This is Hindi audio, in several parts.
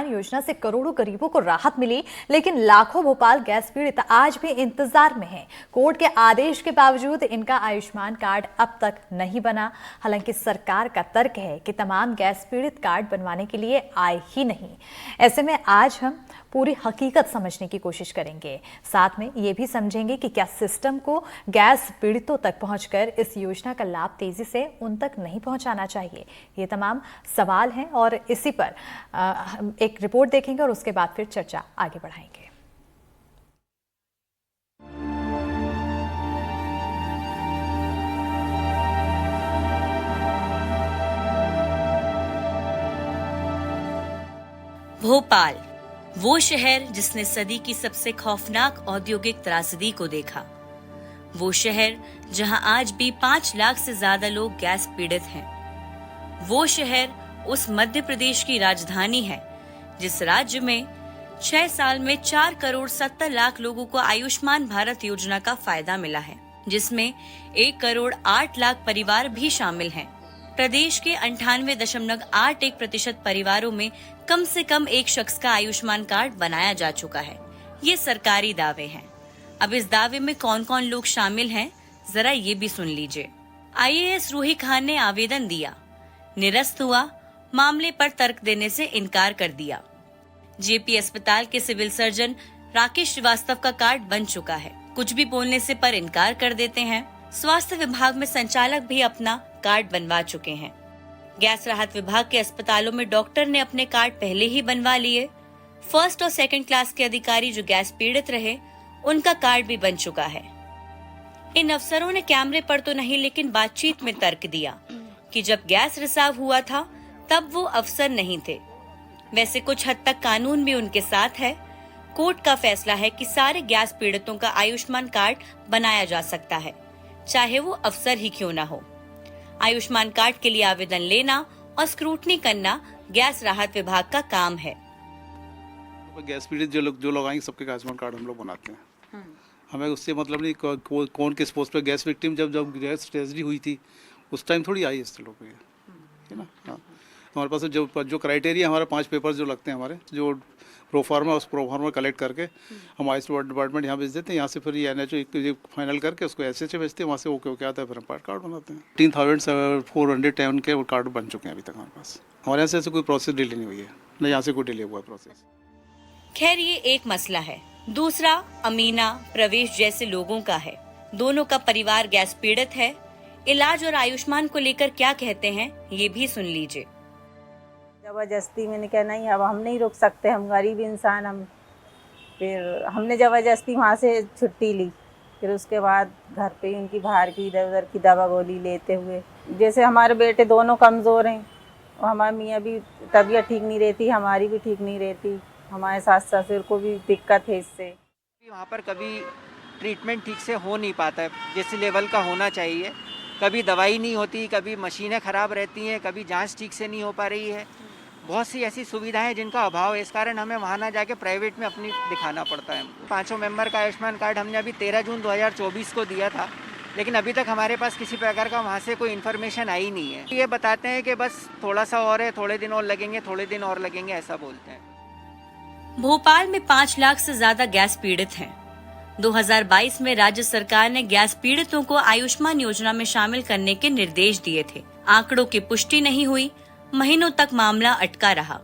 योजना से करोड़ों गरीबों को राहत मिली, लेकिन लाखों भोपाल गैस पीड़ित आज भी इंतजार में हैं। कोर्ट के आदेश के बावजूद इनका आयुष्मान कार्ड अब तक नहीं बना। हालांकि सरकार का तर्क है कि तमाम गैस पीड़ित कार्ड बनवाने के लिए आए ही नहीं। ऐसे में आज हम पूरी हकीकत समझने की कोशिश करेंगे, साथ में ये भी समझेंगे कि क्या सिस्टम को गैस पीड़ितों तक पहुंचकर इस योजना का लाभ तेजी से उन तक नहीं पहुंचाना चाहिए। ये तमाम सवाल हैं और इसी पर एक रिपोर्ट देखेंगे और उसके बाद फिर चर्चा आगे बढ़ाएंगे। भोपाल, वो शहर जिसने सदी की सबसे खौफनाक औद्योगिक त्रासदी को देखा। वो शहर जहां आज भी 5 लाख से ज्यादा लोग गैस पीड़ित हैं। वो शहर उस मध्य प्रदेश की राजधानी है जिस राज्य में 6 साल में 4 करोड़ 70 लाख लोगों को आयुष्मान भारत योजना का फायदा मिला है, जिसमें 1 करोड़ 8 लाख परिवार भी शामिल हैं। प्रदेश के 98.81% परिवारों में कम से कम एक शख्स का आयुष्मान कार्ड बनाया जा चुका है। ये सरकारी दावे हैं। अब इस दावे में कौन कौन लोग शामिल हैं, जरा ये भी सुन लीजिए। IAS रूही खान ने आवेदन दिया, निरस्त हुआ, मामले पर तर्क देने से इनकार कर दिया। JP अस्पताल के सिविल सर्जन राकेश श्रीवास्तव का कार्ड बन चुका है, कुछ भी बोलने से पर इनकार कर देते हैं। स्वास्थ्य विभाग में संचालक भी अपना कार्ड बनवा चुके हैं। गैस राहत विभाग के अस्पतालों में डॉक्टर ने अपने कार्ड पहले ही बनवा लिए। फर्स्ट और सेकंड क्लास के अधिकारी जो गैस पीड़ित रहे, उनका कार्ड भी बन चुका है। इन अफसरों ने कैमरे पर तो नहीं लेकिन बातचीत में तर्क दिया कि जब गैस रिसाव हुआ था तब वो अफसर नहीं थे। वैसे कुछ हद तक कानून भी उनके साथ है। कोर्ट का फैसला है कि सारे गैस पीड़ितों का आयुष्मान कार्ड बनाया जा सकता है, चाहे वो अफसर ही क्यों ना हो। आयुष्मान कार्ड के लिए आवेदन लेना और स्क्रूटनी करना गैस राहत विभाग का काम है। गैस पीड़ित जो लोग आएंगे सबके आयुष्मान कार्ड हम लोग बनाते हैं। हमें उससे मतलब नहीं कौन किस पोस्ट पे। गैस विक्टिम जब गैस ट्रेजेडी हुई थी उस टाइम थोड़ी आई इस लोग है ना। हाँ, हमारे पास जो क्राइटेरिया हमारे 5 पेपर जो लगते हैं, हमारे जो प्रोफार्मा, उस प्रोफार्मा कलेक्ट करके हम आयुष डिपार्टमेंट यहाँ भेज देते हैं। यहाँ से फिर ये NHO फाइनल करके उसको SHO भेजते हैं, वहाँ से ओके आता है, फिर हम कार्ड बनाते हैं। 3,410 के कार्ड बन चुके हैं अभी तक हमारे पास। हमारे यहाँ से ऐसे कोई प्रोसेस डिले नहीं हुई है, न यहाँ से कोई डिले हुआ प्रोसेस। खैर, ये एक मसला है। दूसरा अमीना, प्रवेश जैसे लोगों का है। दोनों का परिवार गैस पीड़ित है। इलाज और आयुष्मान को लेकर क्या कहते हैं, ये भी सुन लीजिए। ज़बरदस्ती मैंने कहा नहीं, अब हम नहीं रुक सकते, हम गरीब इंसान, हम फिर हमने ज़बरदस्ती वहाँ से छुट्टी ली। फिर उसके बाद घर पे उनकी बाहर की इधर उधर की दवा गोली लेते हुए, जैसे हमारे बेटे दोनों कमज़ोर हैं और हमारे मियाँ भी तबीयत ठीक नहीं रहती, हमारी भी ठीक नहीं रहती, हमारे सास ससुर को भी दिक्कत है इससे। वहाँ पर कभी ट्रीटमेंट ठीक से हो नहीं पाता है जिस लेवल का होना चाहिए। कभी दवाई नहीं होती, कभी मशीनें ख़राब रहती हैं, कभी जांच ठीक से नहीं हो पा रही है। बहुत सी ऐसी सुविधाएं जिनका अभाव है, इस कारण हमें वहाँ ना जाके प्राइवेट में अपनी दिखाना पड़ता है। 5 मेंबर का आयुष्मान कार्ड हमने अभी 13 जून 2024 को दिया था, लेकिन अभी तक हमारे पास किसी प्रकार का वहाँ से कोई इन्फॉर्मेशन आई नहीं है। ये बताते हैं कि बस थोड़ा सा और है, थोड़े दिन और लगेंगे, थोड़े दिन और लगेंगे, ऐसा बोलते हैं। भोपाल में 5 लाख से ज्यादा गैस पीड़ित हैं। 2022 में राज्य सरकार ने गैस पीड़ितों को आयुष्मान योजना में शामिल करने के निर्देश दिए थे। आंकड़ों की पुष्टि नहीं हुई, महीनों तक मामला अटका रहा।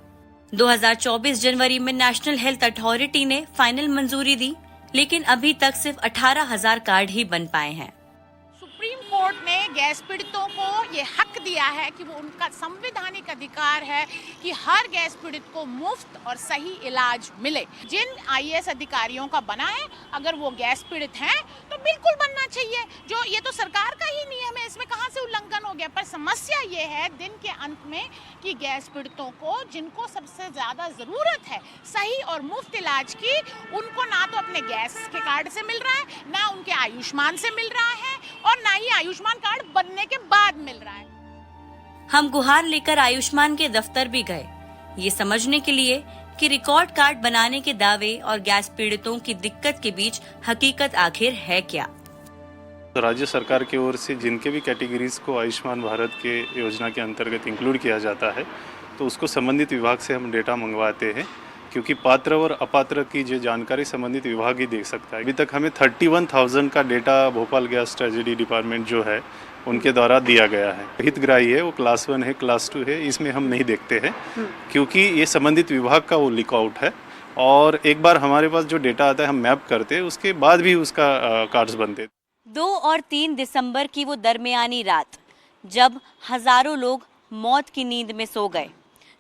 2024 जनवरी में नेशनल हेल्थ अथॉरिटी ने फाइनल मंजूरी दी, लेकिन अभी तक सिर्फ 18,000 कार्ड ही बन पाए हैं। सुप्रीम कोर्ट ने गैस पीड़ितों को ये हक दिया है कि वो उनका संवैधानिक अधिकार है कि हर गैस पीड़ित को मुफ्त और सही इलाज मिले। जिन IAS अधिकारियों का बना है, अगर वो गैस पीड़ित हैं तो बिल्कुल बनना चाहिए। जो ये तो सरकार का ही नियम है, इसमें कहाँ से उल्लंघन हो गया। पर समस्या ये है दिन के अंत में कि गैस पीड़ितों को, जिनको सबसे ज़्यादा ज़रूरत है सही और मुफ्त इलाज की, उनको ना तो अपने गैस के कार्ड से मिल रहा है, ना उनके आयुष्मान से मिल रहा है और ना ही आयुष्मान कार्ड बनने के बाद मिल रहा है। हम गुहार लेकर आयुष्मान के दफ्तर भी गए, ये समझने के लिए कि रिकॉर्ड कार्ड बनाने के दावे और गैस पीड़ितों की दिक्कत के बीच हकीकत आखिर है क्या। राज्य सरकार की ओर से जिनके भी कैटेगरीज को आयुष्मान भारत के योजना के अंतर्गत इंक्लूड किया जाता है, तो उसको संबंधित विभाग से हम डेटा मंगवाते हैं, क्योंकि पात्र और अपात्र की जो जानकारी संबंधित विभाग ही दे सकता है। अभी तक हमें 31,000 का data Bhopal gas tragedy department जो है उनके द्वारा दिया गया है। हितग्राही है वो क्लास 1 है, क्लास 2 है, इसमें हम नहीं देखते हैं, क्योंकि ये संबंधित विभाग का वो लीक आउट है। और एक बार हमारे पास जो डेटा आता है हम मैप करते हैं, उसके बाद भी उसका कार्ड्स बनते हैं। 2 और 3 दिसंबर की वो दरमियानी रात जब हजारों लोग मौत की नींद में सो गए,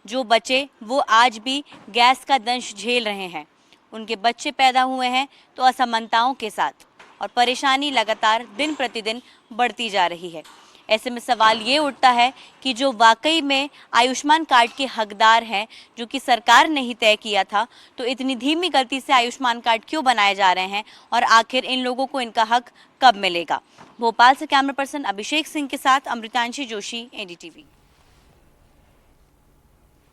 जो बचे वो आज भी गैस का दंश झेल रहे हैं। उनके बच्चे पैदा हुए हैं तो असमानताओं के साथ, और परेशानी लगातार दिन प्रतिदिन बढ़ती जा रही है। ऐसे में सवाल ये उठता है कि जो वाकई में आयुष्मान कार्ड के हकदार हैं, जो कि सरकार ने ही तय किया था, तो इतनी धीमी गति से आयुष्मान कार्ड क्यों बनाए जा रहे हैं, और आखिर इन लोगों को इनका हक कब मिलेगा। भोपाल से कैमरा पर्सन अभिषेक सिंह के साथ अमृतांशी जोशी, एनडीटीवी।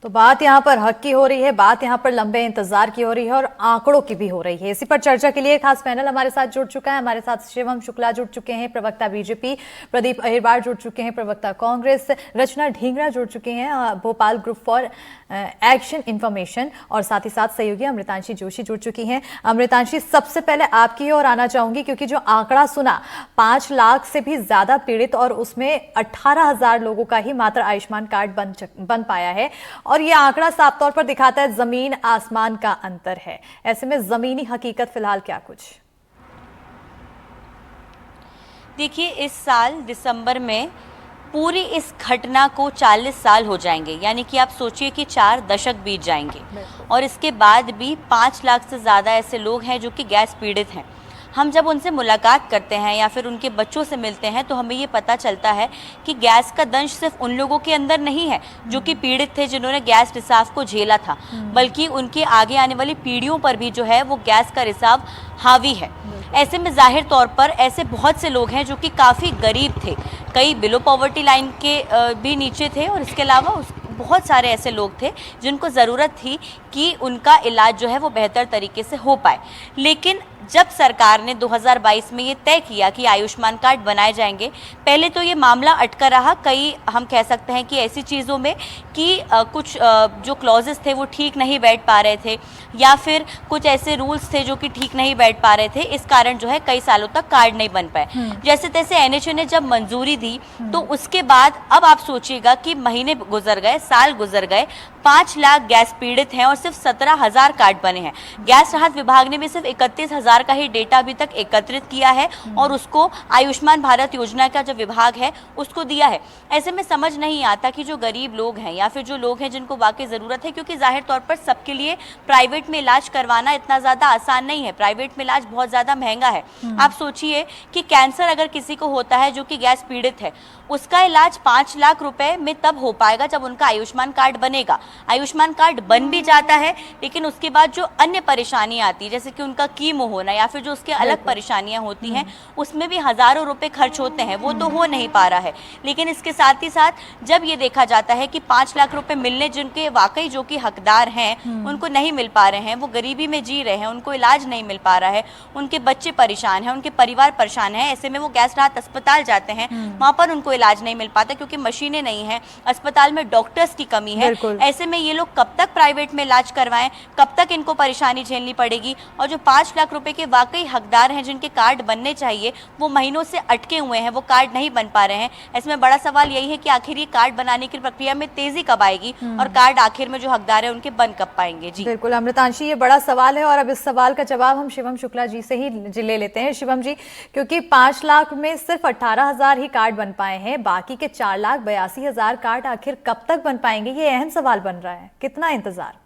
तो बात यहाँ पर हक की हो रही है, बात यहाँ पर लंबे इंतजार की हो रही है और आंकड़ों की भी हो रही है। इसी पर चर्चा के लिए खास पैनल हमारे साथ जुड़ चुका है। हमारे साथ शिवम शुक्ला जुड़ चुके हैं, प्रवक्ता बीजेपी, प्रदीप अहिरवार जुड़ चुके हैं, प्रवक्ता कांग्रेस, रचना ढींगरा जुड़ चुके हैं, Bhopal group for action information, और साथ ही साथ सहयोगी अमृतांशी जोशी जुड़ चुकी हैं। अमृतांशी, सबसे पहले आपकी ओर आना चाहूंगी, क्योंकि जो आंकड़ा सुना 5 लाख से भी ज्यादा पीड़ित और उसमें 18,000 लोगों का ही मात्र आयुष्मान कार्ड बन पाया है, और ये आंकड़ा साफ तौर पर दिखाता है जमीन आसमान का अंतर है। ऐसे में जमीनी हकीकत फिलहाल क्या कुछ? देखिए, इस साल दिसंबर में पूरी इस घटना को 40 साल हो जाएंगे, यानी कि आप सोचिए कि 4 दशक बीत जाएंगे, और इसके बाद भी 5 लाख से ज़्यादा ऐसे लोग हैं जो कि गैस पीड़ित हैं। हम जब उनसे मुलाकात करते हैं या फिर उनके बच्चों से मिलते हैं तो हमें ये पता चलता है कि गैस का दंश सिर्फ उन लोगों के अंदर नहीं है जो कि पीड़ित थे, जिन्होंने गैस रिसाव को झेला था, बल्कि उनके आगे आने वाली पीढ़ियों पर भी जो है वो गैस का रिसाव हावी है। ऐसे में जाहिर तौर पर ऐसे बहुत से लोग हैं जो कि काफ़ी गरीब थे, कई बिलो पॉवर्टी लाइन के भी नीचे थे, और इसके अलावा बहुत सारे ऐसे लोग थे जिनको ज़रूरत थी कि उनका इलाज जो है वो बेहतर तरीके से हो पाए। लेकिन जब सरकार ने 2022 में ये तय किया कि आयुष्मान कार्ड बनाए जाएंगे, पहले तो ये मामला अटका रहा कई, हम कह सकते हैं कि ऐसी चीज़ों में कि कुछ जो क्लॉजेस थे वो ठीक नहीं बैठ पा रहे थे, या फिर कुछ ऐसे रूल्स थे जो कि ठीक नहीं बैठ पा रहे थे। इस कारण जो है कई सालों तक कार्ड नहीं बन पाए। जैसे तैसे एनएचए ने जब मंजूरी दी तो उसके बाद अब आप सोचिएगा कि महीने गुजर गए, साल गुजर गए, 5 लाख गैस पीड़ित हैं और सिर्फ 17,000 कार्ड बने हैं। गैस राहत विभाग ने भी सिर्फ 31,000 का ही डेटा अभी तक एकत्रित किया है और उसको आयुष्मान भारत योजना का जो विभाग है उसको दिया है। ऐसे में समझ नहीं आता कि जो गरीब लोग हैं या फिर जो लोग हैं जिनको वाकई ज़रूरत है, क्योंकि जाहिर तौर पर सबके लिए प्राइवेट में इलाज करवाना इतना ज़्यादा आसान नहीं है, प्राइवेट में इलाज बहुत ज़्यादा महंगा है। आप सोचिए कि कैंसर अगर किसी को होता है जो कि गैस पीड़ित है, उसका इलाज 5 लाख रुपए में तब हो पाएगा जब उनका आयुष्मान कार्ड बनेगा। आयुष्मान कार्ड बन भी जाता है, लेकिन उसके बाद जो अन्य परेशानियां आती है, जैसे कि उनका कीमो होना या फिर जो उसके अलग परेशानियां होती हैं, उसमें भी हजारों रुपए खर्च होते हैं, वो तो हो नहीं पा रहा है। लेकिन इसके साथ ही साथ जब ये देखा जाता है कि 5 लाख रुपए मिलने जिनके वाकई जो कि हकदार हैं उनको नहीं मिल पा रहे हैं, वो गरीबी में जी रहे हैं, उनको इलाज नहीं मिल पा रहा है, उनके बच्चे परेशान हैं, उनके परिवार परेशान है, ऐसे में वो गैस राहत अस्पताल जाते हैं, वहां पर उनको इलाज नहीं मिल पाता क्योंकि मशीनें नहीं है, अस्पताल में डॉक्टर्स की कमी है। ऐसे में ये लोग कब तक प्राइवेट में इलाज करवाएं, कब तक इनको परेशानी झेलनी पड़ेगी। और जो 5 लाख रुपए के वाकई हकदार हैं जिनके कार्ड बनने चाहिए, वो महीनों से अटके हुए हैं, वो कार्ड नहीं बन पा रहे हैं। इसमें बड़ा सवाल यही है कि आखिर ये कार्ड बनाने की प्रक्रिया में तेजी कब आएगी और कार्ड आखिर में जो हकदार है उनके बन कब पाएंगे। जी बिल्कुल अमृतांशी, ये बड़ा सवाल है और अब इस सवाल का जवाब हम शिवम शुक्ला जी से ही ले लेते हैं। शिवम जी, क्योंकि 5 लाख में सिर्फ 18,000 ही कार्ड बन पाए हैं, बाकी के 4,82,000 कार्ड आखिर कब तक बन पाएंगे, ये अहम सवाल बन रहा है। कितना इंतजार?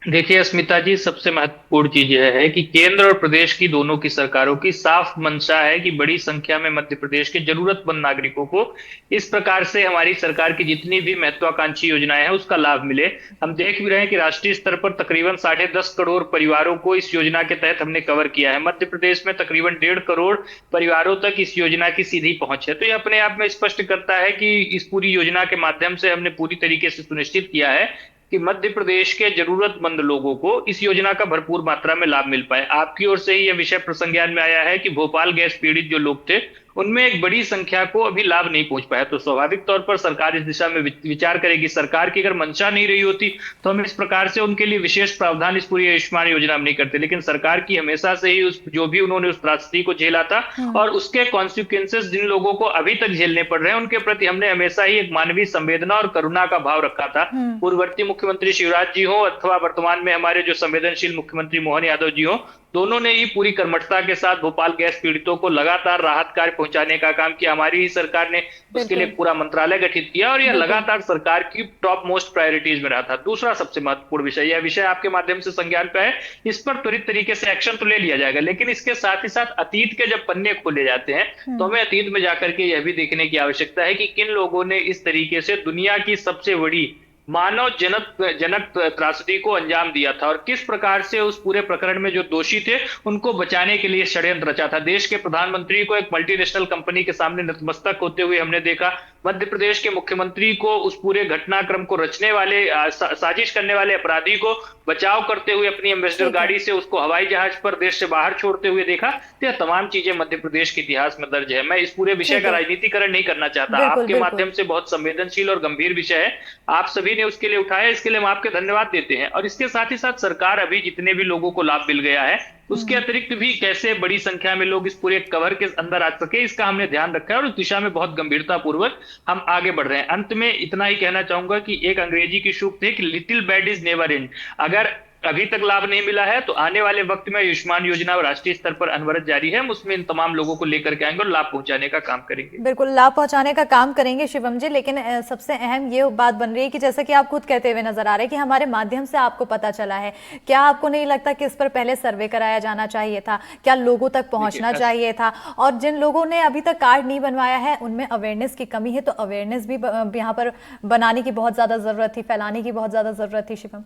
देखिए अस्मिता जी, सबसे महत्वपूर्ण चीज यह है कि केंद्र और प्रदेश की दोनों की सरकारों की साफ मंशा है कि बड़ी संख्या में मध्य प्रदेश के जरूरतमंद नागरिकों को इस प्रकार से हमारी सरकार की जितनी भी महत्वाकांक्षी योजनाएं हैं उसका लाभ मिले। हम देख भी रहे हैं कि राष्ट्रीय स्तर पर तकरीबन 10.5 करोड़ परिवारों को इस योजना के तहत हमने कवर किया है। मध्य प्रदेश में तकरीबन 1.5 करोड़ परिवारों तक इस योजना की सीधी पहुंच है। तो यह अपने आप में स्पष्ट करता है कि इस पूरी योजना के माध्यम से हमने पूरी तरीके से सुनिश्चित किया है कि मध्य प्रदेश के जरूरतमंद लोगों को इस योजना का भरपूर मात्रा में लाभ मिल पाए। आपकी ओर से ही यह विषय प्रसंज्ञान में आया है कि भोपाल गैस पीड़ित जो लोग थे उनमें एक बड़ी संख्या को अभी लाभ नहीं पहुंच पाया। तो स्वाभाविक तौर पर सरकार इस दिशा में विचार करेगी। सरकार की अगर मंशा नहीं रही होती तो हम इस प्रकार से उनके लिए विशेष प्रावधान इस पूरी आयुष्मान योजना में नहीं करते, लेकिन सरकार की हमेशा से ही जो भी उन्होंने उस त्रासदी को झेला था और उसके कॉन्सिक्वेंसेस जिन लोगों को अभी तक झेलने पड़ रहे हैं, उनके प्रति हमने हमेशा ही एक मानवीय संवेदना और करुणा का भाव रखा था। पूर्ववर्ती मुख्यमंत्री शिवराज जी हो अथवा वर्तमान में हमारे जो संवेदनशील मुख्यमंत्री मोहन यादव जी हो, दोनों ने ही पूरी कर्मठता के साथ भोपाल गैस पीड़ितों को लगातार राहत कार्य पहुंचाने का काम किया। हमारी ही सरकार ने उसके लिए पूरा मंत्रालय गठित किया और यह लगातार सरकार की टॉप मोस्ट प्रायोरिटीज में रहा था। दूसरा सबसे महत्वपूर्ण विषय, यह विषय आपके माध्यम से संज्ञान पे है, इस पर त्वरित तरीके से एक्शन तो ले लिया जाएगा, लेकिन इसके साथ ही साथ अतीत के जब पन्ने खोले जाते हैं तो हमें अतीत में जाकर के यह भी देखने की आवश्यकता है कि किन लोगों ने इस तरीके से दुनिया की सबसे बड़ी मानव जनक त्रासदी को अंजाम दिया था और किस प्रकार से उस पूरे प्रकरण में जो दोषी थे उनको बचाने के लिए षड्यंत्र रचा था। देश के प्रधानमंत्री को एक मल्टीनेशनल कंपनी के सामने नतमस्तक होते हुए हमने देखा। मध्य प्रदेश के मुख्यमंत्री को उस पूरे घटनाक्रम को रचने वाले साजिश करने वाले अपराधी को बचाव करते हुए अपनी एम्बेसडर गाड़ी से उसको हवाई जहाज पर देश से बाहर छोड़ते हुए देखा। तो यह तमाम चीजें मध्य प्रदेश के इतिहास में दर्ज है। मैं इस पूरे विषय का राजनीतिकरण नहीं करना चाहता। आपके माध्यम से बहुत संवेदनशील और गंभीर विषय है, आप सभी ने उसके लिए उठाया, इसके लिए हम आपके धन्यवाद देते हैं। और इसके साथ ही साथ सरकार अभी जितने भी लोगों को लाभ मिल गया है उसके अतिरिक्त भी कैसे बड़ी संख्या में लोग इस पूरे कवर के अंदर आ सके, इसका हमने ध्यान रखा है और उस दिशा में बहुत गंभीरता पूर्वक हम आगे बढ़ रहे हैं। अंत में इतना ही कहना चाहूंगा कि एक अंग्रेजी की सूक्त है कि little bad is never and. अगर अभी तक लाभ नहीं मिला है तो आने वाले वक्त में आयुष्मान योजना राष्ट्रीय स्तर पर अनवरत जारी है, हम उसमें इन तमाम लोगों को लेकर के आएंगे और लाभ पहुंचाने का काम करेंगे। बिल्कुल लाभ पहुंचाने का काम करेंगे शिवम जी, लेकिन सबसे अहम ये बात बन रही है कि जैसा कि आप खुद कहते हुए नजर आ रहे हैं कि हमारे माध्यम से आपको पता चला है, क्या आपको नहीं लगता कि इस पर पहले सर्वे कराया जाना चाहिए था? क्या लोगों तक पहुंचना चाहिए था? और जिन लोगों ने अभी तक कार्ड नहीं बनवाया है उनमें अवेयरनेस की कमी है, तो अवेयरनेस भी यहाँ पर बनाने की बहुत ज्यादा जरूरत थी, फैलाने की बहुत ज्यादा जरूरत थी। शिवम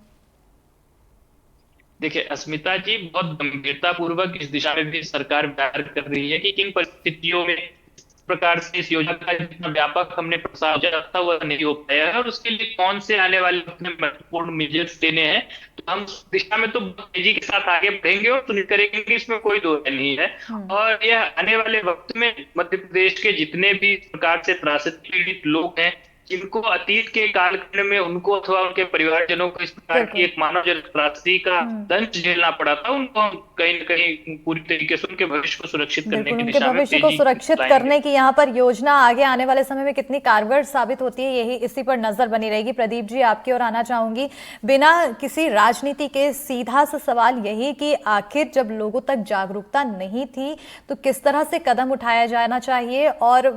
देखिए अस्मिता जी, बहुत गंभीरता पूर्वक इस दिशा में भी सरकार विचार कर रही है कि किन परिस्थितियों में इस प्रकार से इस योजना का जितना व्यापक हमने प्रसार रखा हुआ नहीं हो पाया है और उसके लिए कौन से आने वाले अपने महत्वपूर्ण मेजर्स लेने हैं। तो हम उस दिशा में तो बहुत तेजी के साथ आगे बढ़ेंगे और सुनिश्चित करेंगे कि इसमें कोई दो नहीं है। और यह आने वाले वक्त में मध्य प्रदेश के जितने भी इस प्रकार से त्रासदी पीड़ित लोग हैं, जिनको अतीत के कालखंड में उनको अथवा उनके परिवारजनों को इस प्रकार की एक मानव त्रासदी का दंश झेलना पड़ा था, उनको कहीं न कहीं पूरी तरीके से उनके भविष्य को सुरक्षित करने की दिशा में भविष्य को सुरक्षित करने की यहाँ पर योजना आगे आने वाले समय में कितनी कारगर साबित होती है, यही इसी पर नजर बनी रहेगी। प्रदीप जी आपकी ओर आना चाहूंगी, बिना किसी राजनीति के सीधा सा सवाल यही कि आखिर जब लोगों तक जागरूकता नहीं थी तो किस तरह से कदम उठाया जाना चाहिए? और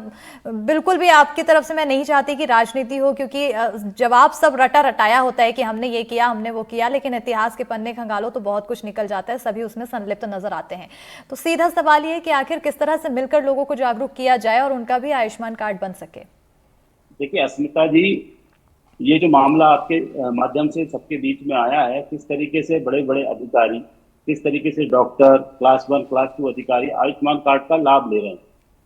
बिल्कुल भी आपकी तरफ से मैं नहीं चाहती कि राजनीति हो, क्योंकि जवाब सब रटा रटाया होता है कि हमने ये किया, हमने वो किया, लेकिन इतिहास के पन्ने खंगालो तो बहुत कुछ निकल जाता है, सभी उसमें संलिप्त नजर आते हैं। तो सीधा सवाल ये है कि आखिर किस तरह से मिलकर लोगों को जागरूक किया जाए और उनका भी आयुष्मान कार्ड बन सके। देखिए अस्मिता जी, ये जो मामला आपके माध्यम से सबके बीच में आया है, किस तरीके से बड़े बड़े अधिकारी, किस तरीके से डॉक्टर, क्लास 1 क्लास 2 अधिकारी आयुष्मान कार्ड का लाभ ले रहे हैं।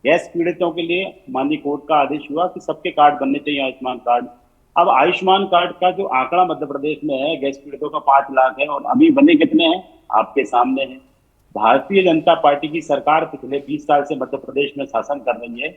गैस पीड़ितों के लिए माननीय कोर्ट का आदेश हुआ कि सबके कार्ड बनने चाहिए आयुष्मान कार्ड। अब आयुष्मान कार्ड का जो आंकड़ा मध्य प्रदेश में है, गैस पीड़ितों का 5 लाख है और अभी बने कितने हैं आपके सामने है। भारतीय जनता पार्टी की सरकार पिछले 20 साल से मध्य प्रदेश में शासन कर रही है।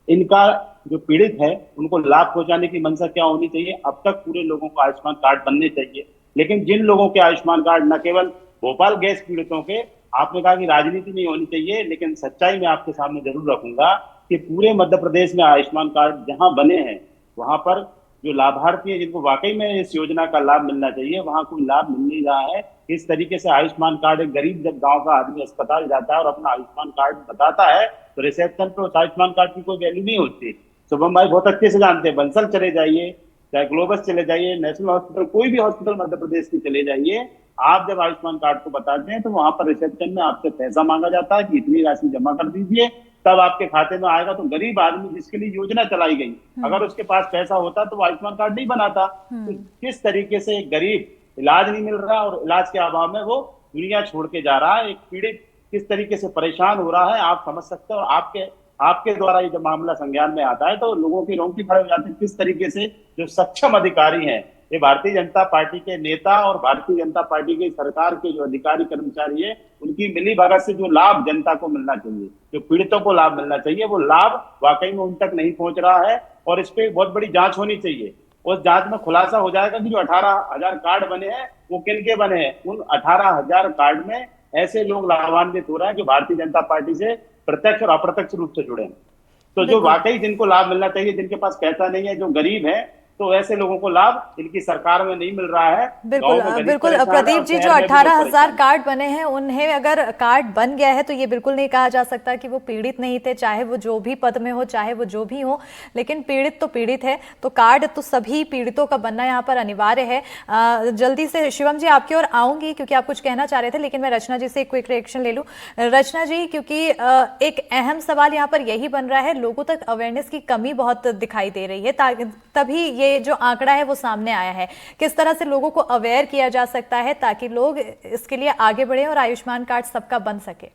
इनका जो पीड़ित है उनको लाभ पहुंचाने की मंशा क्या होनी चाहिए? अब तक पूरे लोगों को आयुष्मान कार्ड बनने चाहिए, लेकिन जिन लोगों के आयुष्मान कार्ड, न केवल भोपाल गैस पीड़ितों के, आपने कहा कि राजनीति नहीं होनी चाहिए, लेकिन सच्चाई मैं आपके सामने जरूर रखूंगा कि पूरे मध्य प्रदेश में आयुष्मान कार्ड जहां बने हैं वहां पर जो लाभार्थी है, जिनको वाकई में इस योजना का लाभ मिलना चाहिए, वहां कोई लाभ मिल नहीं रहा है। इस तरीके से आयुष्मान कार्ड, एक गरीब जब गांव का आदमी अस्पताल जाता है और अपना आयुष्मान कार्ड बताता है तो रिसेप्शन पर उस आयुष्मान कार्ड की कोई वैल्यू नहीं होती। शुभम भाई बहुत अच्छे से जानते हैं, बंसल चले जाइए, चाहे ग्लोबस चले जाइए, नेशनल हॉस्पिटल, कोई भी हॉस्पिटल मध्य प्रदेश की चले जाइए, आप जब आयुष्मान कार्ड को बताते हैं तो वहां पर रिसेप्शन में आपसे पैसा मांगा जाता है कि इतनी राशि जमा कर दीजिए, तब आपके खाते में आएगा। तो गरीब आदमी जिसके लिए योजना चलाई गई, अगर उसके पास पैसा होता तो वो आयुष्मान कार्ड नहीं बनाता। तो किस तरीके से एक गरीब, इलाज नहीं मिल रहा और इलाज के अभाव में वो दुनिया छोड़ के जा रहा है, एक पीड़ित किस तरीके से परेशान हो रहा है आप समझ सकते हो। और आपके द्वारा ये जब मामला संज्ञान में आता है तो लोगों की रोंगटी खड़े हो जाती है, किस तरीके से जो सक्षम अधिकारी हैं ये भारतीय जनता पार्टी के नेता और भारतीय जनता पार्टी की सरकार के जो अधिकारी कर्मचारी है उनकी मिली भगत से जो लाभ जनता को मिलना चाहिए, जो पीड़ितों को लाभ मिलना चाहिए, वो लाभ वाकई में उन तक नहीं पहुंच रहा है। और इस पे बहुत बड़ी जांच होनी चाहिए। उस जांच में खुलासा हो जाएगा कि जो 18,000 कार्ड बने हैं वो किन के बने हैं। उन 18,000 कार्ड में ऐसे लोग लाभान्वित हो रहे हैं जो भारतीय जनता पार्टी से प्रत्यक्ष और अप्रत्यक्ष रूप से जुड़े हैं। तो जो वाकई जिनको लाभ मिलना चाहिए, जिनके पास पैसा नहीं है, जो गरीब है, तो ऐसे लोगों को लाभ इनकी सरकार में नहीं मिल रहा है। बिल्कुल बिल्कुल प्रदीप जी, जो 18,000 कार्ड बने हैं उन्हें अगर कार्ड बन गया है तो ये बिल्कुल नहीं कहा जा सकता कि वो पीड़ित नहीं थे, चाहे वो जो भी पद में हो, चाहे वो जो भी हो, लेकिन पीड़ित तो पीड़ित है। तो कार्ड तो सभी पीड़ितों का बनना यहाँ पर अनिवार्य है। जल्दी से शिवम जी आपकी ओर आऊंगी क्योंकि आप कुछ कहना चाह रहे थे, लेकिन मैं रचना जी से एक क्विक रिएक्शन ले लूं। रचना जी, क्योंकि एक अहम सवाल यहाँ पर यही बन रहा है, लोगों तक अवेयरनेस की कमी बहुत दिखाई दे रही है, तभी ये जो आंकड़ा है वो सामने आया है। किस तरह से लोगों को अवेयर किया जा सकता है ताकि लोग इसके लिए आगे बढ़े और आयुष्मान कार्ड सबका बन सके?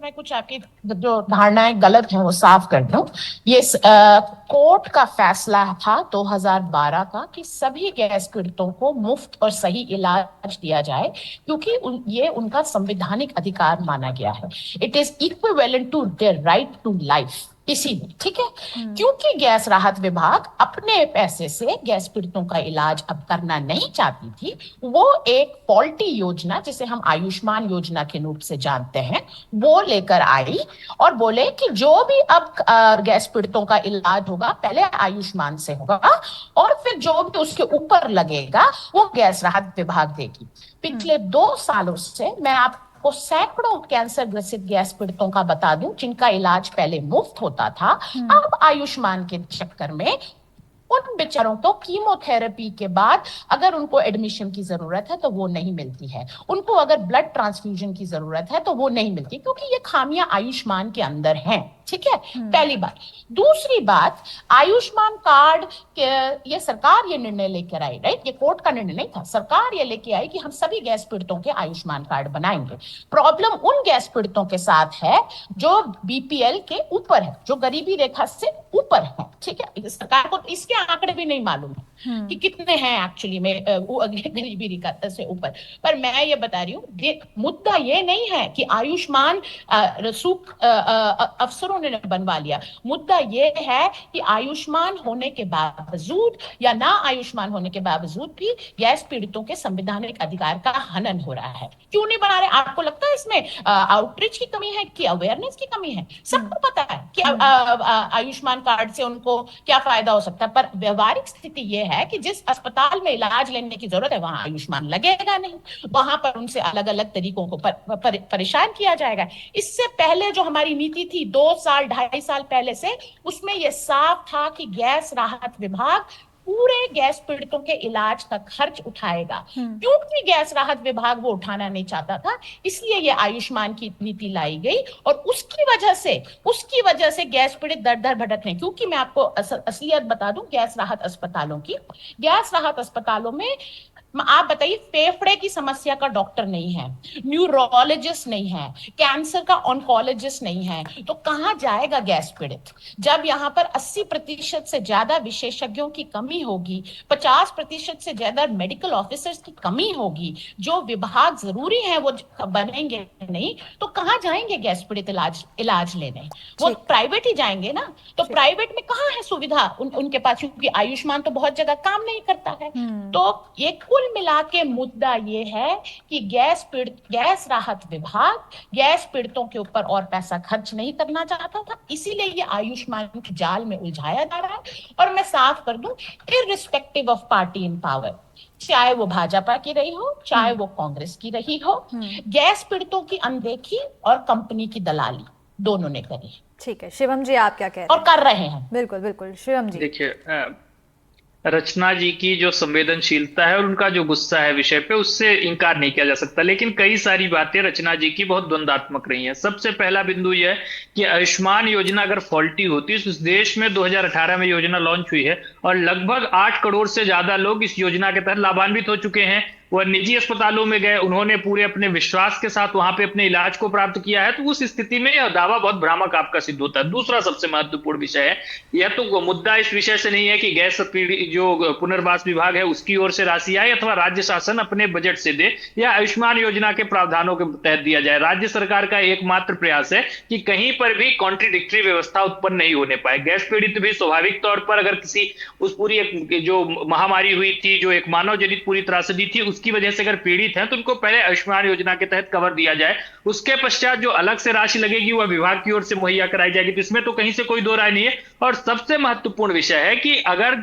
मैं कुछ आपकी जो धारणाएं गलत हैं वो साफ कर दूं। ये कोर्ट का फैसला था 2012 का कि सभी गैस पीड़ितों को मुफ्त और सही इलाज दिया जाए, क्योंकि ये उनका संवैधानिक अधिकार माना गया है। It is equivalent to their right to life, इसीलिए, ठीक है। क्योंकि गैस राहत विभाग अपने पैसे से गैस पीड़ितों का इलाज अब करना नहीं चाहती थी, वो एक फॉल्टी योजना जिसे हम आयुष्मान योजना के रूप से जानते हैं वो लेकर आई और बोले कि जो भी अब गैस पीड़ितों का इलाज होगा पहले आयुष्मान से होगा और फिर जो भी उसके ऊपर लगेगा वो गैस राहत विभाग देगी। पिछले 2 सालों से मैं आप को सैकड़ों कैंसर ग्रसित गैस पीड़ितों का बता दूं जिनका इलाज पहले मुफ्त होता था, अब आयुष्मान के चक्कर में उन बेचारों को कीमोथेरेपी के बाद अगर उनको एडमिशन की जरूरत है तो वो नहीं मिलती है, उनको अगर ब्लड ट्रांसफ्यूजन की जरूरत है तो वो नहीं मिलती, क्योंकि ये खामियां आयुष्मान के अंदर हैं, ठीक है। पहली बात। दूसरी बात, आयुष्मान कार्ड ये सरकार ये निर्णय लेकर आई, राइट, ये कोर्ट का निर्णय नहीं था, सरकार ये लेके आई कि हम सभी गैस पीड़ितों के आयुष्मान कार्ड बनाएंगे। प्रॉब्लम उन गैस पीड़ितों के साथ है जो बीपीएल के ऊपर है, जो गरीबी रेखा से ऊपर है, ठीक है। सरकार को इसके आंकड़े भी नहीं मालूम है कि कितने हैं एक्चुअली में गरीबी रेखा से ऊपर। पर मैं ये बता रही हूँ, मुद्दा ये नहीं है कि आयुष्मान अफसरों ने बनवा लिया। मुद्दा ये है कि आयुष्मान होने के बावजूद या ना आयुष्मान होने के बावजूद भी गैस पीड़ितों के संवैधानिक अधिकार का हनन हो रहा है। क्यों नहीं बना रहे? आपको लगता है इसमें आउटरीच की कमी है कि अवेयरनेस की कमी है? सबको पता है कि आयुष्मान कार्ड से उनको क्या फायदा हो सकता है, पर व्यवहारिक स्थिति यह है कि जिस अस्पताल में इलाज लेने की जरूरत है वहां आयुष्मान लगेगा नहीं, वहां पर उनसे अलग अलग तरीकों को परेशान किया जाएगा। इससे पहले जो हमारी नीति थी 2 साल 2.5 साल पहले से, उसमें यह साफ था कि गैस राहत विभाग पूरे गैस पीड़ितों के इलाज का खर्च उठाएगा। क्योंकि गैस राहत विभाग वो उठाना नहीं चाहता था, इसलिए ये आयुष्मान की नीति लाई गई और उसकी वजह से गैस पीड़ित दर दर भटक रहे हैं। क्योंकि मैं आपको असलियत बता दूं, गैस राहत अस्पतालों में आप बताइए, फेफड़े की समस्या का डॉक्टर नहीं है, न्यूरोलॉजिस्ट नहीं है, कैंसर का ऑन्कोलॉजिस्ट नहीं है, तो कहां जाएगा गैस पीड़ित? जब यहाँ पर 80% से ज्यादा विशेषज्ञों की कमी होगी, 50% से ज्यादा मेडिकल ऑफिसर्स की कमी होगी, जो विभाग जरूरी है वो बनेंगे नहीं, तो कहां जाएंगे गैस पीड़ित इलाज लेने? वो प्राइवेट ही जाएंगे ना। तो प्राइवेट में कहाँ है सुविधा उनके पास, क्योंकि आयुष्मान तो बहुत जगह काम नहीं करता है। तो ये कुल मिला के मुद्दा ये है कि गैस राहत विभाग गैस पीड़ितों के ऊपर और पैसा खर्च नहीं करना चाहता था, इसीलिए ये आयुष्मान के जाल में उलझाया जा रहा है। और मैं साफ कर दूं, irrespective of party in power, चाहे वो भाजपा की रही हो, चाहे वो कांग्रेस की रही हो, गैस पीड़ितों की अनदेखी और कंपनी की दलाली दोनों ने करी। ठीक है, शिवम जी आप क्या कह रहे हैं? और कर रहे हैं। बिल्कुल बिल्कुल शिवम जी। देखिए, रचना जी की जो संवेदनशीलता है और उनका जो गुस्सा है विषय पे, उससे इनकार नहीं किया जा सकता, लेकिन कई सारी बातें रचना जी की बहुत द्वंद्वात्मक रही हैं। सबसे पहला बिंदु यह है कि आयुष्मान योजना अगर फॉल्टी होती, तो इस देश में 2018 में योजना लॉन्च हुई है और लगभग 8 करोड़ से ज्यादा लोग इस योजना के तहत लाभान्वित हो चुके हैं। वह निजी अस्पतालों में गए, उन्होंने पूरे अपने विश्वास के साथ वहां पे अपने इलाज को प्राप्त किया है, तो उस स्थिति में यह दावा बहुत भ्रामक आपका सिद्ध होता है। दूसरा सबसे महत्वपूर्ण विषय है, यह तो मुद्दा इस विषय से नहीं है कि गैस पीड़ित जो पुनर्वास विभाग है उसकी ओर से राशि आए अथवा राज्य शासन अपने बजट से दे या आयुष्मान योजना के प्रावधानों के तहत दिया जाए। राज्य सरकार का एकमात्र प्रयास है कि कहीं पर भी कॉन्ट्रडिक्टरी व्यवस्था उत्पन्न नहीं होने पाए। गैस पीड़ित भी स्वाभाविक तौर पर अगर किसी उस पूरी जो महामारी हुई थी, जो एक मानव जनित पूरी त्रासदी थी, उसकी वजह से अगर पीड़ित हैं तो उनको पहले आयुष्मान योजना के तहत कवर दिया जाए, उसके पश्चात जो अलग से राशि लगेगी वह विभाग की ओर से मुहैया कराई जाएगी। तो इसमें तो कहीं से कोई दो राय नहीं है। और सबसे महत्वपूर्ण विषय है कि अगर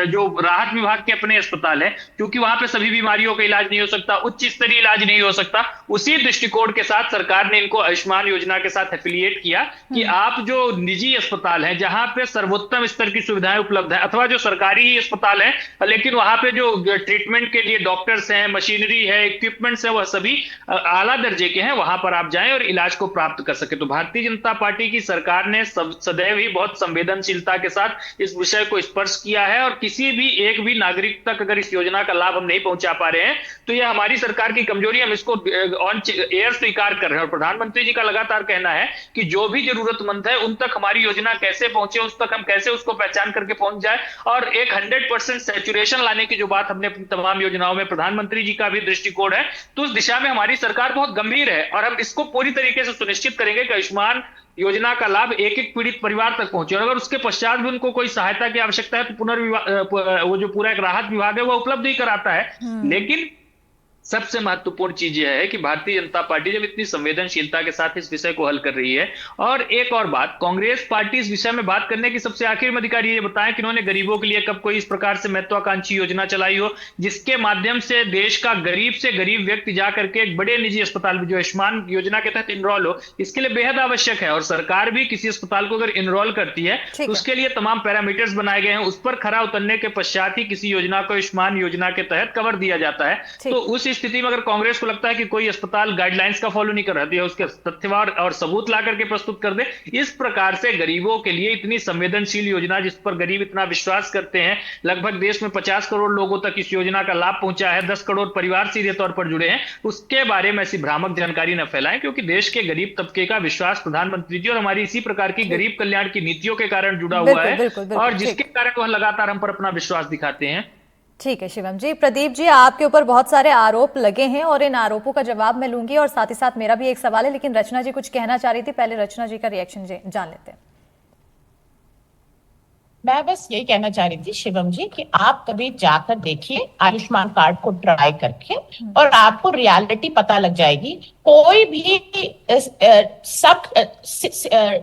जो राहत विभाग के अपने अस्पताल है, क्योंकि वहां पे सभी बीमारियों का इलाज नहीं हो सकता, उच्च स्तरीय इलाज नहीं हो सकता, उसी दृष्टिकोण के साथ सरकार ने इनको आयुष्मान योजना के साथ एफिलिएट किया कि आप जो निजी अस्पताल हैं जहां पे सर्वोत्तम स्तर की सुविधाएं उपलब्ध है, अथवा जो सरकारी ही अस्पताल है लेकिन वहां पे जो ट्रीटमेंट के लिए डॉक्टर्स हैं, मशीनरी है, इक्विपमेंट्स है, वह सभी आला दर्जे के हैं, वहां पर आप जाएं और इलाज को प्राप्त कर सके। तो भारतीय जनता पार्टी की सरकार ने सदैव ही बहुत संवेदनशीलता के साथ इस विषय को स्पर्श किया है और किसी भी एक भी नागरिक तक अगर इस योजना का लाभ हम नहीं पहुंचा पा रहे हैं तो यह हमारी सरकार की कमजोरी, हम इसको ऑन एयर स्वीकार कर रहे हैं। और प्रधानमंत्री जी का लगातार कहना है कि जो भी जरूरतमंद है उन तक हमारी योजना कैसे पहुंचे, उस तक हम कैसे उसको पहचान करके पहुंच जाए। और एक 100% सैचुरेशन लाने की जो बात हमने अपनी तमाम योजनाओं में, प्रधानमंत्री जी का भी दृष्टिकोण है, तो उस दिशा में हमारी सरकार बहुत गंभीर है और हम इसको पूरी तरीके से सुनिश्चित करेंगे कि आयुष्मान योजना का लाभ एक एक पीड़ित परिवार तक पहुंचे। और अगर उसके पश्चात भी उनको कोई सहायता की आवश्यकता है तो वो जो पूरा एक राहत विभाग है वो उपलब्ध ही कराता है। लेकिन सबसे महत्वपूर्ण चीज यह है कि भारतीय जनता पार्टी जब इतनी संवेदनशीलता के साथ इस विषय को हल कर रही है, और एक और बात, कांग्रेस पार्टी इस विषय में बात करने की सबसे आखिर में अधिकारी ये बताएं कि उन्होंने गरीबों के लिए कब कोई इस प्रकार से महत्वाकांक्षी योजना चलाई हो जिसके माध्यम से देश का गरीब से गरीब व्यक्ति जाकर के एक बड़े निजी अस्पताल में जो आयुष्मान योजना के तहत इनरोल हो। इसके लिए बेहद आवश्यक है और सरकार भी किसी अस्पताल को अगर इनरोल करती है तो उसके लिए तमाम पैरामीटर्स बनाए गए हैं, उस पर खरा उतरने के पश्चात ही किसी योजना को आयुष्मान योजना के तहत कवर दिया जाता है। तो उस स्थिति में अगर कांग्रेस को लगता है कि कोई अस्पताल गाइडलाइंस का फॉलो नहीं कर रहा है, उसके तथ्यवार और सबूत ला करके प्रस्तुत कर दे। इस प्रकार से गरीबों के लिए इतनी संवेदनशील योजना जिस पर गरीब इतना विश्वास करते हैं, लगभग देश में 50 करोड़ लोगों तक इस योजना का लाभ पहुंचा है, 10 करोड़ परिवार सीधे तौर पर जुड़े हैं, उसके बारे में ऐसी भ्रामक जानकारी न फैलाएं, क्योंकि देश के गरीब तबके का विश्वास प्रधानमंत्री जी और हमारी इसी प्रकार की गरीब कल्याण की नीतियों के कारण जुड़ा हुआ है और जिसके कारण वह लगातार हम पर अपना विश्वास दिखाते हैं। ठीक है शिवम जी। प्रदीप जी, आपके ऊपर बहुत सारे आरोप लगे हैं और इन आरोपों का जवाब मैं लूंगी और साथ ही साथ मेरा भी एक सवाल है, लेकिन रचना जी कुछ कहना चाह रही थी, पहले रचना जी का रिएक्शन जान लेते हैं। मैं बस यही कहना चाह रही थी शिवम जी कि आप कभी जाकर देखिए आयुष्मान कार्ड को ट्राई करके और आपको रियलिटी पता लग जाएगी। कोई भी सब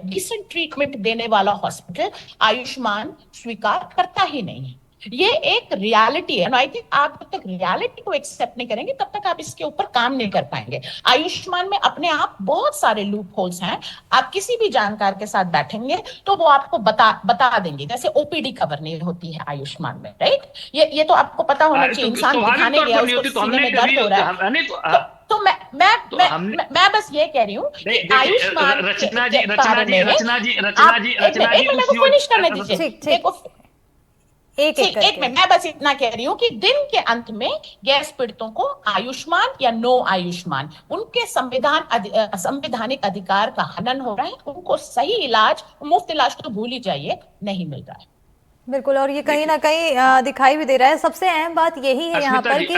डिसेंट ट्रीटमेंट देने वाला हॉस्पिटल आयुष्मान स्वीकार करता ही नहीं है। ये एक रियलिटी है। आई थिंक आप जब तक रियलिटी को एक्सेप्ट नहीं करेंगे तब तक आप इसके ऊपर काम नहीं कर पाएंगे। आयुष्मान में अपने आप बहुत सारे लूप होल्स हैं। आप किसी भी जानकार के साथ बैठेंगे तो वो आपको बता देंगे। जैसे ओपीडी कवर नहीं होती है आयुष्मान में, राइट? ये तो आपको पता होना चाहिए। इंसान दिखाने गया, उसको सीने में दर्द हो रहा है तो मैं बस ये कह रही हूँ कि आयुष्मान रचना जी फिनिश करने दीजिए। एक में मैं बस इतना कह रही हूँ कि दिन के अंत में गैस पीड़ितों को आयुष्मान या नो आयुष्मान, उनके संवैधानिक अधिकार का हनन हो रहा है। उनको सही इलाज, मुफ्त इलाज तो भूल ही जाइए, नहीं मिल रहा है। बिल्कुल, और ये कहीं ना कहीं दिखाई भी दे रहा है। सबसे अहम बात यही है यहाँ पर कि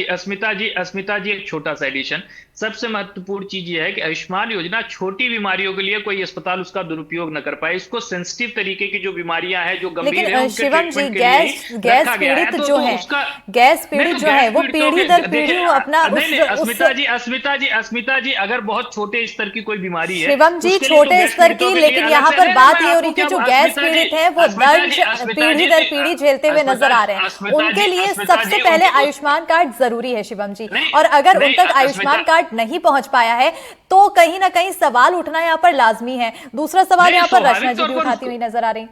अस्मिता जी एक छोटा सा एडिशन। सबसे महत्वपूर्ण चीज ये है कि आयुष्मान योजना छोटी बीमारियों के लिए कोई अस्पताल उसका दुरुपयोग न कर पाए। इसको सेंसिटिव तरीके की जो बीमारियां हैं, जो गंभीर है, शिवम जी, गैस पीड़ित जो है, गैस पीड़ित जो है वो पीढ़ी दर पीढ़ी अपना अस्मिता जी अगर बहुत छोटे स्तर की कोई बीमारी है शिवम जी, छोटे स्तर की, लेकिन यहाँ पर बात ये हो रही है जो गैस पीड़ित है वो दर्द पीढ़ी दर पीढ़ी झेलते हुए नजर आ रहे हैं। उनके लिए सबसे पहले आयुष्मान कार्ड जरूरी है शिवम जी, और अगर उन तक आयुष्मान कार्ड नहीं पहुंच पाया है तो कहीं ना कहीं सवाल उठना यहाँ पर लाजमी है। दूसरा सवाल यहाँ पर रचना जी भी उठाती हुई नजर आ रही।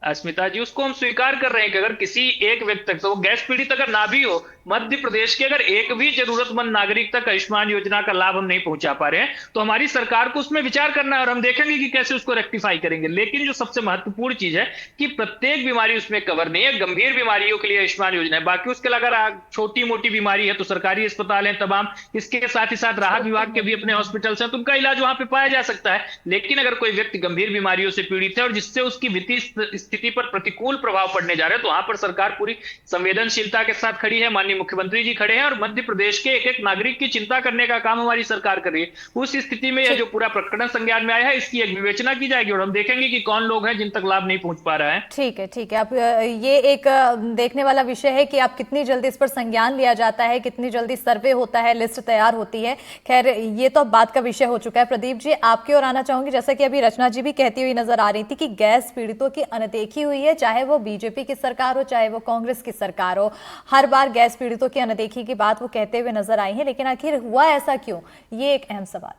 अस्मिता जी, उसको हम स्वीकार कर रहे हैं कि अगर किसी एक व्यक्ति तक, तो वो गैस पीड़ित अगर ना भी हो, मध्य प्रदेश के अगर एक भी जरूरतमंद नागरिक तक आयुष्मान योजना का लाभ हम नहीं पहुंचा पा रहे हैं तो हमारी सरकार को उसमें विचार करना है और हम देखेंगे कि कैसे उसको रेक्टिफाई करेंगे। लेकिन जो सबसे महत्वपूर्ण चीज है कि प्रत्येक बीमारी उसमें कवर नहीं है। गंभीर बीमारियों के लिए आयुष्मान योजना है, बाकी उसके अगर छोटी मोटी बीमारी है तो सरकारी अस्पताल है तमाम, इसके साथ ही साथ राहत विभाग के भी अपने हॉस्पिटल्स हैं तो उनका इलाज वहां पे पाया जा सकता है। लेकिन अगर कोई व्यक्ति गंभीर बीमारियों से पीड़ित है और जिससे उसकी वित्तीय स्थिति पर प्रतिकूल प्रभाव पड़ने जा रहे हैं तो वहां पर सरकार पूरी संवेदनशीलता के साथ खड़ी है। माननीय मुख्यमंत्री जी खड़े हैं और मध्य प्रदेश के एक एक नागरिक की चिंता करने का काम हमारी सरकार कर रही है। उस स्थिति में यह जो पूरा प्रकरण संज्ञान में आया है इसकी एक विवेचना की जाएगी और हम देखेंगे कि कौन लोग हैं जिन तक लाभ नहीं पहुंच पा रहा है। ठीक है, ठीक है। अब ये एक देखने वाला विषय है कि आप कितनी जल्दी इस पर संज्ञान लिया जाता है, कितनी जल्दी सर्वे होता है, लिस्ट तैयार होती है। खैर ये तो बात का विषय हो चुका है। प्रदीप जी आपकी ओर आना चाहूंगी, जैसा कि अभी रचना जी भी कहती हुई नजर आ रही थी कि गैस पीड़ितों की अनदेखी हुई है, चाहे वो बीजेपी की सरकार हो चाहे वो कांग्रेस की सरकार हो, हर बार गैस पीड़ितों की अनदेखी की बात वो कहते हुए नजर आई है। लेकिन आखिर हुआ ऐसा क्यों, ये एक अहम सवाल।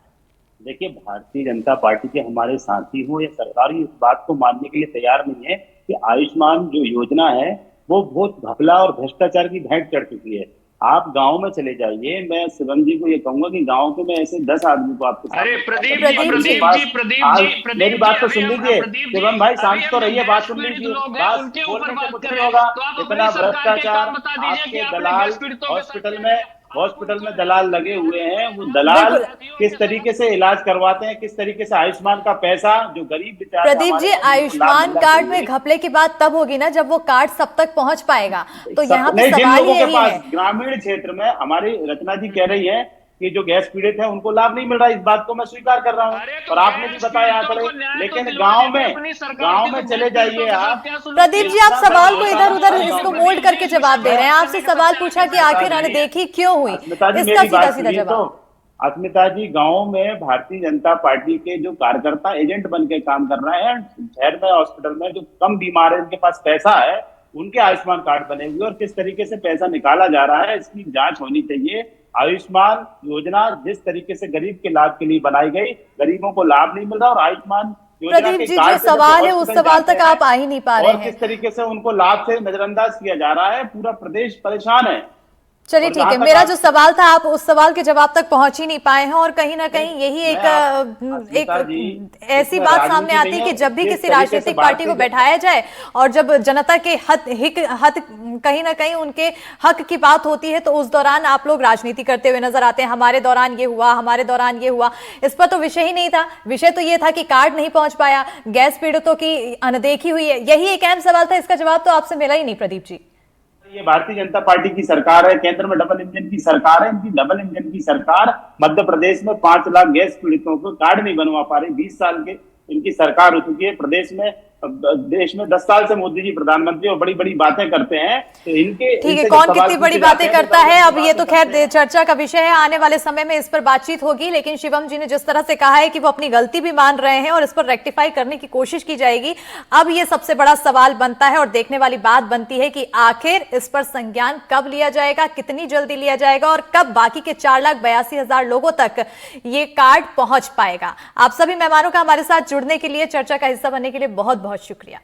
देखिए, भारतीय जनता पार्टी के हमारे साथी हो या सरकार इस बात को मानने के लिए तैयार नहीं है कि आयुष्मान जो योजना है वो बहुत घपला और भ्रष्टाचार की भेंट चढ़ चुकी है। आप गांव में चले जाइए, मैं शिवम जी को ये कहूंगा कि गांव के में ऐसे 10 आदमी को आपके साथ। अरे प्रदीप जी मेरी बात तो सुन लीजिए शिवम भाई, शांत तो रहिए, बात सुन लीजिए। बात बोलने से कुछ नहीं होगा। इतना भ्रष्टाचार, आपके दलाल हॉस्पिटल में दलाल लगे हुए हैं, वो दलाल किस तरीके से इलाज करवाते हैं, किस तरीके से आयुष्मान का पैसा जो गरीब बेचारे। प्रदीप जी आयुष्मान कार्ड में घपले की बात तब होगी ना जब वो कार्ड सब तक पहुंच पाएगा, तो यहाँ पे सवाल यही है। ग्रामीण क्षेत्र में हमारी रचना जी कह रही है कि जो गैस पीड़ित है उनको लाभ नहीं मिल रहा, इस बात को मैं स्वीकार कर रहा हूँ और आपने भी बताया आंकड़े। लेकिन गांव में चले जाइए आप। प्रदीप जी आप सवाल को इधर उधर इसको मोल्ड करके जवाब दे रहे हैं। आपसे सवाल पूछा कि आखिर अनदेखी क्यों हुई, इसका सीधा सीधा जवाब। अस्मिता जी, गाँव में भारतीय जनता पार्टी के जो कार्यकर्ता एजेंट बन के काम कर रहे हैं, शहर में हॉस्पिटल में जो कम बीमार है उनके पास पैसा है, उनके आयुष्मान कार्ड बने हुए और किस तरीके से पैसा निकाला जा रहा है इसकी जांच होनी चाहिए। आयुष्मान योजना जिस तरीके से गरीब के लाभ के लिए बनाई गई, गरीबों को लाभ नहीं मिल रहा और आयुष्मान प्रदीप जी जो सवाल है उस सवाल तक आप आ ही नहीं पा रहे हैं। किस तरीके से उनको लाभ से नजरअंदाज किया जा रहा है, पूरा प्रदेश परेशान है। चलिए ठीक है, मेरा जो सवाल था आप उस सवाल के जवाब तक पहुंच ही नहीं पाए हैं और कहीं ना कहीं यही एक ऐसी बात सामने आती है कि जब भी किसी राजनीतिक पार्टी को बैठाया जाए और जब जनता के हक कहीं ना कहीं उनके हक की बात होती है तो उस दौरान आप लोग राजनीति करते हुए नजर आते हैं। हमारे दौरान ये हुआ, हमारे दौरान ये हुआ, इस पर तो विषय ही नहीं था। विषय तो ये था कि कार्ड नहीं पहुंच पाया, गैस पीड़ितों की अनदेखी हुई है, यही एक अहम सवाल था। इसका जवाब तो आपसे मिला ही नहीं प्रदीप जी। ये भारतीय जनता पार्टी की सरकार है, केंद्र में डबल इंजन की सरकार है। इनकी डबल इंजन की सरकार मध्य प्रदेश में 5 लाख गैस पीड़ितों को कार्ड नहीं बनवा पा रही। 20 साल के इनकी सरकार हो चुकी है प्रदेश में। देश में 10 साल से मोदी जी प्रधानमंत्री और बड़ी बड़ी बातें करते हैं तो इनके ठीक है, कौन कितनी बड़ी बातें करता है अब ये तो खैर चर्चा का विषय है। आने वाले समय में इस पर बातचीत होगी। लेकिन शिवम जी ने जिस तरह से कहा है कि वो अपनी गलती भी मान रहे हैं और इस पर रेक्टिफाई करने की कोशिश की जाएगी, अब ये सबसे बड़ा सवाल बनता है और देखने वाली बात बनती है कि आखिर इस पर संज्ञान कब लिया जाएगा, कितनी जल्दी लिया जाएगा और कब बाकी के 4,82,000 लोगों तक ये कार्ड पहुंच पाएगा। आप सभी मेहमानों का हमारे साथ जुड़ने के लिए, चर्चा का हिस्सा बनने के लिए बहुत बहुत शुक्रिया।